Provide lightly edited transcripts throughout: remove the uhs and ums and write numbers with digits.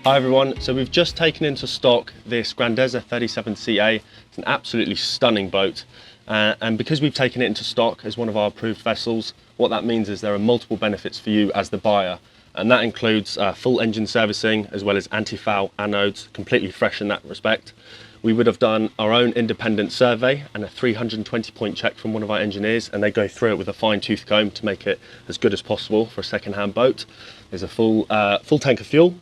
Hi everyone, so we've just taken into stock this Grandezza 37CA. It's an absolutely stunning boat, and because we've taken it into stock as one of our approved vessels, what that means is there are multiple benefits for you as the buyer, and that includes full engine servicing as well as anti-foul anodes, completely fresh in that respect. We would have done our own independent survey and a 320 point check from one of our engineers, and they go through it with a fine tooth comb to make it as good as possible for a second-hand boat. There's a full tank of fuel.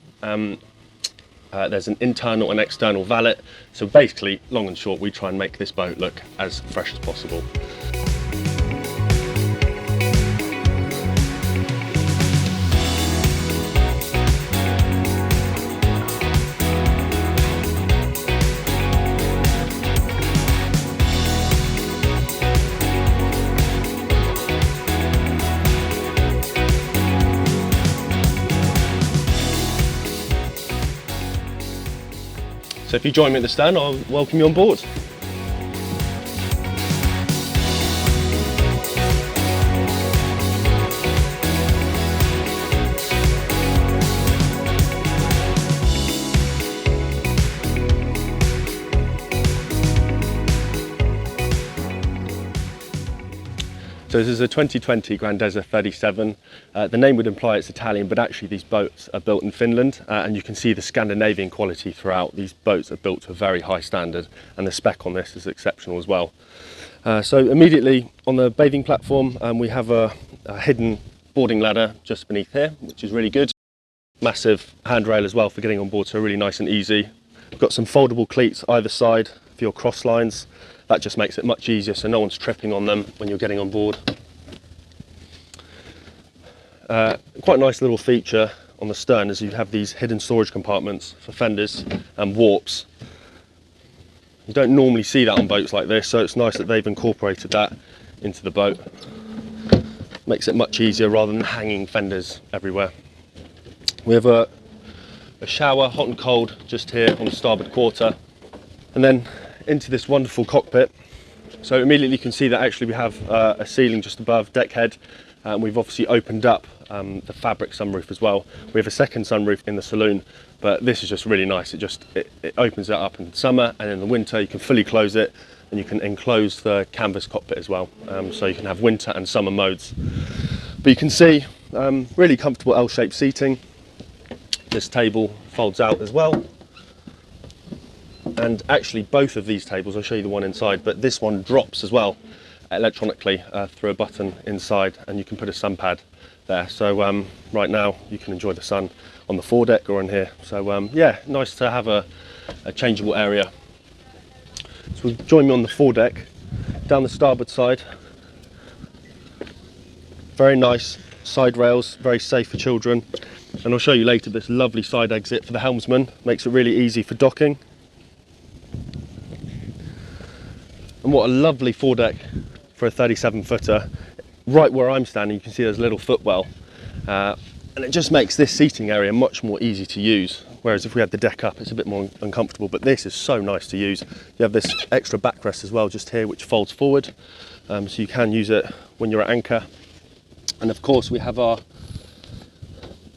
There's an internal and external valet. So basically, long and short, we try and make this boat look as fresh as possible. So if you join me at the stern, I'll welcome you on board. So this is a 2020 Grandezza 37. The name would imply it's Italian, but actually these boats are built in Finland, and you can see the Scandinavian quality throughout. These boats are built to a very high standard, and the spec on this is exceptional as well. So immediately on the bathing platform, we have a hidden boarding ladder just beneath here, which is really good. Massive handrail as well for getting on board, so really nice and easy. We've got some foldable cleats either side for your cross lines. That just makes it much easier, so no one's tripping on them when you're getting on board. Quite a nice little feature on the stern is you have these hidden storage compartments for fenders and warps. You don't normally see that on boats like this, so it's nice that they've incorporated that into the boat. Makes it much easier rather than hanging fenders everywhere. We have a shower, hot and cold, just here on the starboard quarter. And then into this wonderful cockpit. So immediately you can see that actually we have a ceiling just above deck head, and we've obviously opened up the fabric sunroof as well. We have a second sunroof in the saloon, but this is just really nice. It opens it up in summer, and in the winter you can fully close it, and you can enclose the canvas cockpit as well, so you can have winter and summer modes. But you can see really comfortable L-shaped seating. This table folds out as well. And actually both of these tables, I'll show you the one inside, but this one drops as well electronically through a button inside, and you can put a sun pad there. So right now you can enjoy the sun on the foredeck or in here. So yeah, nice to have a changeable area. So join me on the foredeck, down the starboard side. Very nice side rails, very safe for children. And I'll show you later this lovely side exit for the helmsman. Makes it really easy for docking. And what a lovely foredeck for a 37 footer. Right where I'm standing, you can see there's a little footwell. And it just makes this seating area much more easy to use. Whereas if we had the deck up, it's a bit more uncomfortable, but this is so nice to use. You have this extra backrest as well, just here, which folds forward. So you can use it when you're at anchor. And of course we have our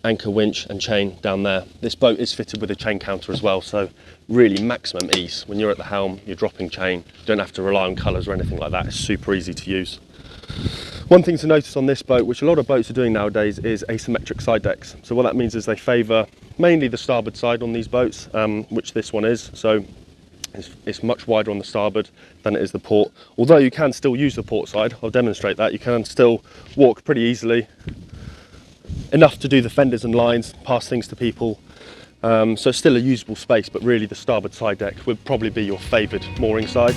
anchor winch and chain down there. This boat is fitted with a chain counter as well, so really maximum ease. When you're at the helm, you're dropping chain, you don't have to rely on colours or anything like that. It's super easy to use. One thing to notice on this boat, which a lot of boats are doing nowadays, is asymmetric side decks. So what that means is they favour mainly the starboard side on these boats, which this one is. So it's much wider on the starboard than it is the port. Although you can still use the port side, I'll demonstrate that. You can still walk pretty easily, enough to do the fenders and lines, pass things to people. So it's still a usable space, but really the starboard side deck would probably be your favoured mooring side.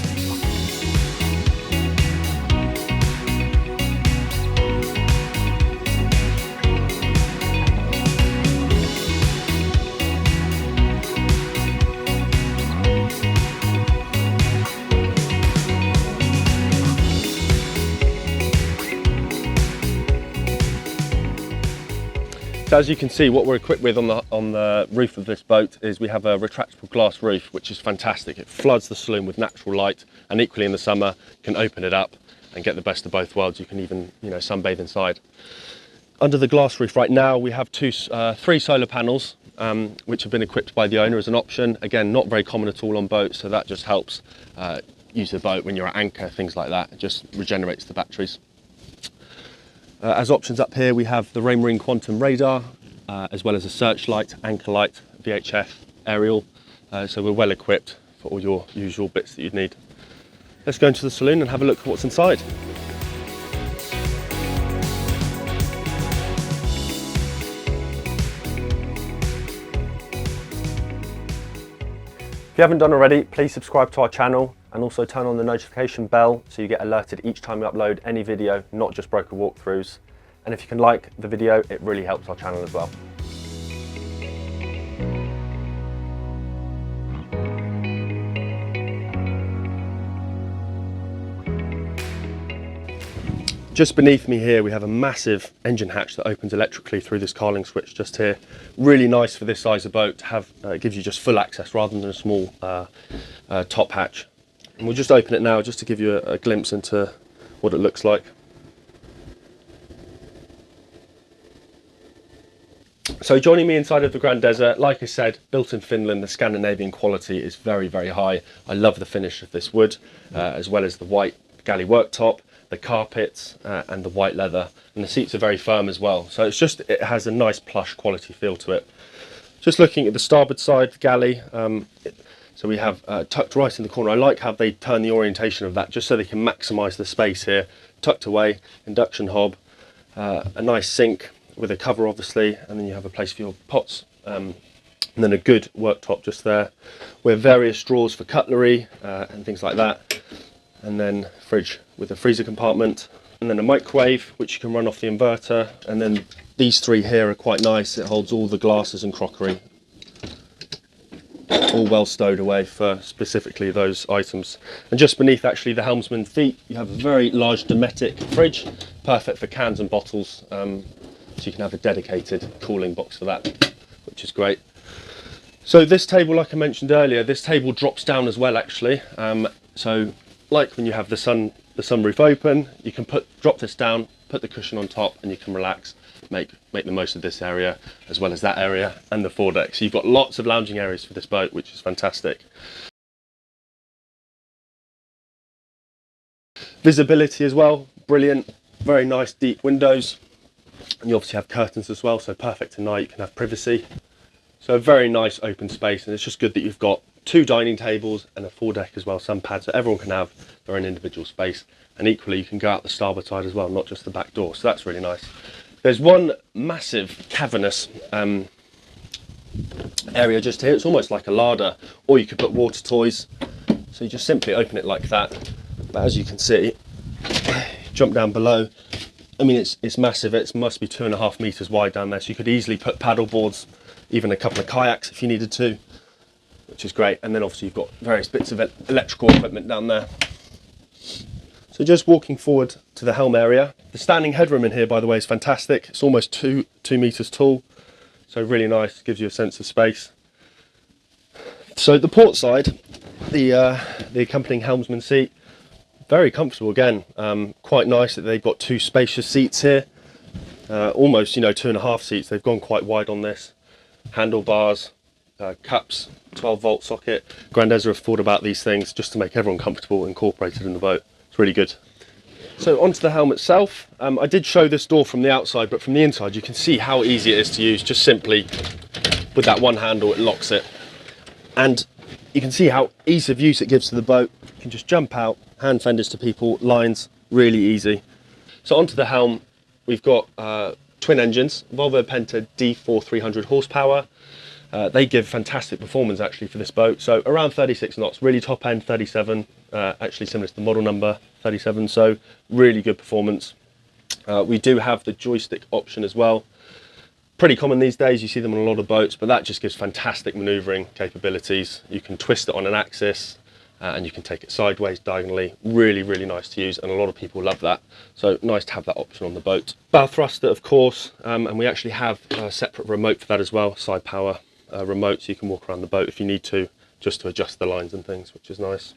So as you can see, what we're equipped with on the roof of this boat is we have a retractable glass roof, which is fantastic. It floods the saloon with natural light, and equally in the summer, you can open it up and get the best of both worlds. You can even, sunbathe inside. Under the glass roof right now, we have three solar panels, which have been equipped by the owner as an option. Again, not very common at all on boats, so that just helps use the boat when you're at anchor, things like that. It just regenerates the batteries. As options up here, we have the Raymarine Quantum radar, as well as a searchlight, anchor light, VHF, aerial. So we're well equipped for all your usual bits that you'd need. Let's go into the saloon and have a look at what's inside. If you haven't done already, please subscribe to our channel and also turn on the notification bell so you get alerted each time we upload any video, not just broker walkthroughs. And if you can like the video, it really helps our channel as well. Just beneath me here, we have a massive engine hatch that opens electrically through this carling switch just here. Really nice for this size of boat to have, it gives you just full access rather than a small top hatch. And we'll just open it now just to give you a glimpse into what it looks like. So joining me inside of the Grandezza, like I said, built in Finland, the Scandinavian quality is very, very high. I love the finish of this wood, as well as the white galley worktop, the carpets and the white leather, and the seats are very firm as well, so it has a nice plush quality feel to it. Just looking at the starboard side, the galley, so we have tucked right in the corner. I like how they turn the orientation of that just so they can maximise the space here. Tucked away, induction hob, a nice sink with a cover obviously, and then you have a place for your pots, and then a good worktop just there with various drawers for cutlery and things like that. And then fridge with a freezer compartment, and then a microwave which you can run off the inverter, and then these three here are quite nice. It holds all the glasses and crockery, all well stowed away for specifically those items. And just beneath actually the helmsman's feet, you have a very large Dometic fridge, perfect for cans and bottles, so you can have a dedicated cooling box for that, which is great. So this table, like I mentioned earlier, this table drops down as well actually. So like when you have the sunroof open, you can drop this down, put the cushion on top, and you can relax, make the most of this area as well as that area and the foredeck. So you've got lots of lounging areas for this boat, which is fantastic. Visibility as well, brilliant, very nice deep windows, and you obviously have curtains as well, so perfect at night. You can have privacy. So a very nice open space, and it's just good that you've got two dining tables and a foredeck as well, sun pad, so everyone can have their own individual space, and equally you can go out the starboard side as well, not just the back door, so that's really nice. There's one massive cavernous area just here. It's almost like a larder, or you could put water toys, so you just simply open it like that. But as you can see, jump down below, I mean it's massive. It must be 2.5 meters wide down there, so you could easily put paddle boards, even a couple of kayaks if you needed to, which is great. And then obviously you've got various bits of electrical equipment down there. So just walking forward to the helm area, the standing headroom in here, by the way, is fantastic. It's almost two meters tall, so really nice, gives you a sense of space. So the port side, the accompanying helmsman seat, very comfortable again. Quite nice that they've got two spacious seats here, almost 2.5 seats. They've gone quite wide on this. Handlebars, cups, 12-volt socket. Grandezza have thought about these things just to make everyone comfortable, incorporated in the boat. It's really good. So onto the helm itself. I did show this door from the outside, but from the inside you can see how easy it is to use. Just simply with that one handle, it locks it, and you can see how ease of use it gives to the boat. You can just jump out, hand fenders to people, lines, really easy. So onto the helm, we've got twin engines, Volvo Penta D4 300 horsepower. They give fantastic performance actually for this boat, so around 36 knots, really top end 37, actually similar to the model number 37, so really good performance. We do have the joystick option as well. Pretty common these days, you see them on a lot of boats, but that just gives fantastic manoeuvring capabilities. You can twist it on an axis and you can take it sideways, diagonally. Really, really nice to use, and a lot of people love that. So nice to have that option on the bow thruster, of course, and we actually have a separate remote for that as well, side power remote, so you can walk around the boat if you need to, just to adjust the lines and things, which is nice.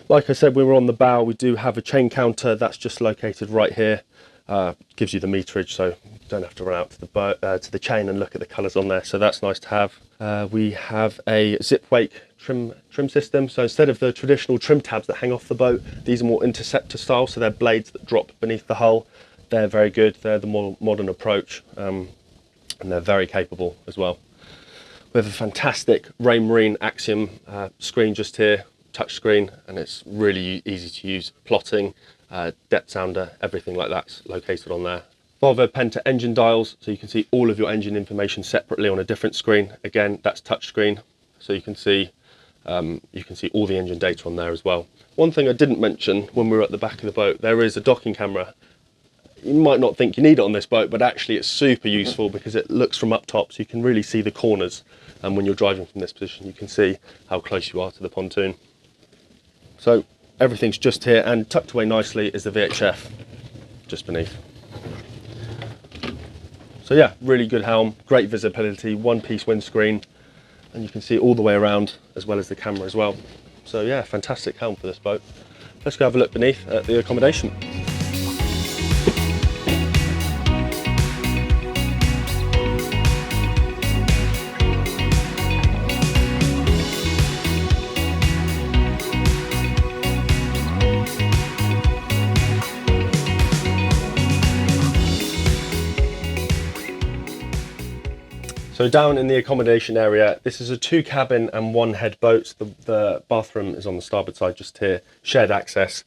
Like I said, we were on the bow. We do have a chain counter that's just located right here, Gives you the meterage, so you don't have to run out to the boat, to the chain and look at the colours on there. So that's nice to have. We have a zip wake trim system. So instead of the traditional trim tabs that hang off the boat, these are more interceptor style. So they're blades that drop beneath the hull. They're very good. They're the more modern approach, and they're very capable as well. We have a fantastic Raymarine AXIOM screen just here, touch screen, and it's really easy to use. Plotting, depth sounder, everything like that's located on there. Volvo Penta engine dials, so you can see all of your engine information separately on a different screen. Again, that's touch screen, so you can see all the engine data on there as well. One thing I didn't mention when we were at the back of the boat, there is a docking camera. You might not think you need it on this boat, but actually it's super useful because it looks from up top, so you can really see the corners. And when you're driving from this position, you can see how close you are to the pontoon. So everything's just here, and tucked away nicely is the VHF just beneath. So yeah, really good helm, great visibility, one-piece windscreen, and you can see all the way around as well as the camera as well. So yeah, fantastic helm for this boat. Let's go have a look beneath at the accommodation. So down in the accommodation area, this is a 2-cabin and 1-head boat. The bathroom is on the starboard side just here, shared access.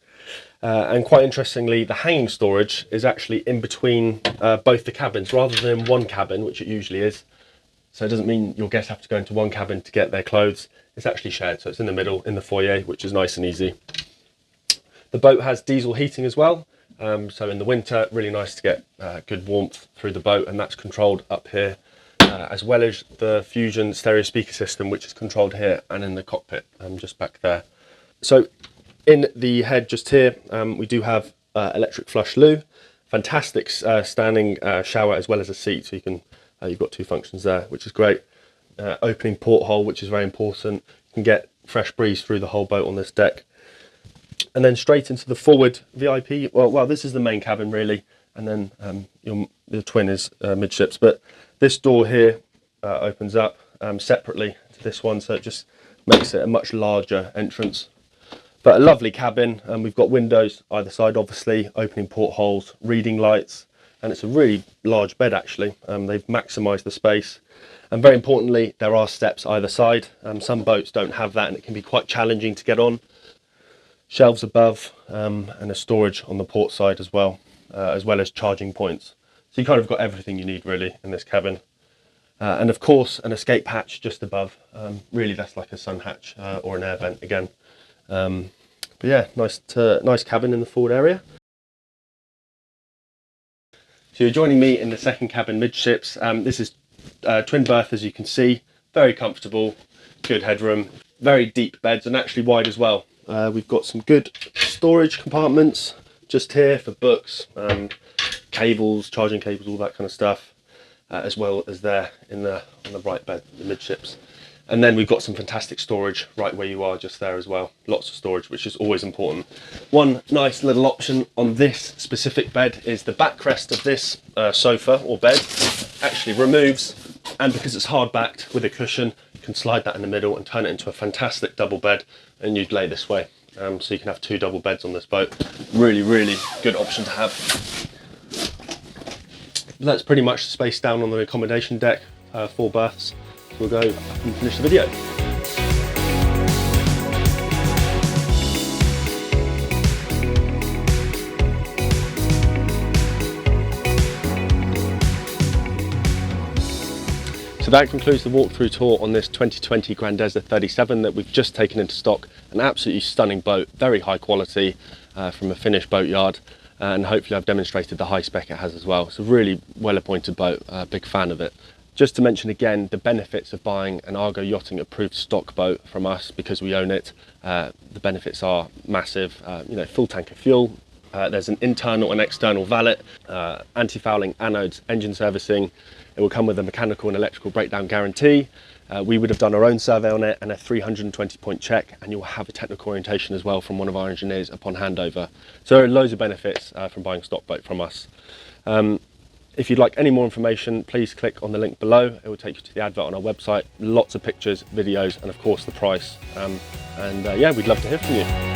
And quite interestingly, the hanging storage is actually in between both the cabins rather than in one cabin, which it usually is. So it doesn't mean your guests have to go into one cabin to get their clothes. It's actually shared, so it's in the middle, in the foyer, which is nice and easy. The boat has diesel heating as well. So in the winter, really nice to get good warmth through the boat, and that's controlled up here. As well as the Fusion stereo speaker system, which is controlled here and in the cockpit, just back there. So in the head just here, we do have electric flush loo, fantastic standing shower as well as a seat, so you can you've got 2 functions there, which is great. Opening porthole, which is very important. You can get fresh breeze through the whole boat on this deck. And then straight into the forward VIP. Well, this is the main cabin really, and then the twin is midships, but this door here opens up separately to this one, so it just makes it a much larger entrance. But a lovely cabin, and we've got windows either side, obviously, opening portholes, reading lights, and it's a really large bed actually. They've maximised the space, and very importantly, there are steps either side. Some boats don't have that, and it can be quite challenging to get on. Shelves above, and a storage on the port side as well as charging points. So you kind of got everything you need really in this cabin. And of course, an escape hatch just above. Really, that's like a sun hatch or an air vent again. But yeah, nice cabin in the forward area. So you're joining me in the second cabin midships. This is twin berth, as you can see. Very comfortable, good headroom, very deep beds, and actually wide as well. We've got some good storage compartments just here for books, cables, charging cables, all that kind of stuff, as well as there on the right bed, the midships. And then we've got some fantastic storage right where you are just there as well. Lots of storage, which is always important. One nice little option on this specific bed is the backrest of this sofa or bed actually removes, and because it's hard backed with a cushion, you can slide that in the middle and turn it into a fantastic double bed, and you'd lay this way. So you can have 2 double beds on this boat. Really, really good option to have. That's pretty much the space down on the accommodation deck, 4 berths. So we'll go up and finish the video. So that concludes the walkthrough tour on this 2020 Grandezza 37 that we've just taken into stock. An absolutely stunning boat, very high quality from a Finnish boatyard. And hopefully I've demonstrated the high spec it has as well. It's a really well appointed boat, big fan of it. Just to mention again the benefits of buying an Argo Yachting approved stock boat from us because we own it. The benefits are massive, full tank of fuel. There's an internal and external valet, anti-fouling anodes, engine servicing. It will come with a mechanical and electrical breakdown guarantee. We would have done our own survey on it and a 320 point check, and you'll have a technical orientation as well from one of our engineers upon handover. So there are loads of benefits from buying a stock boat from us. If you'd like any more information, please click on the link below. It will take you to the advert on our website, lots of pictures, videos, and of course the price. Yeah, we'd love to hear from you.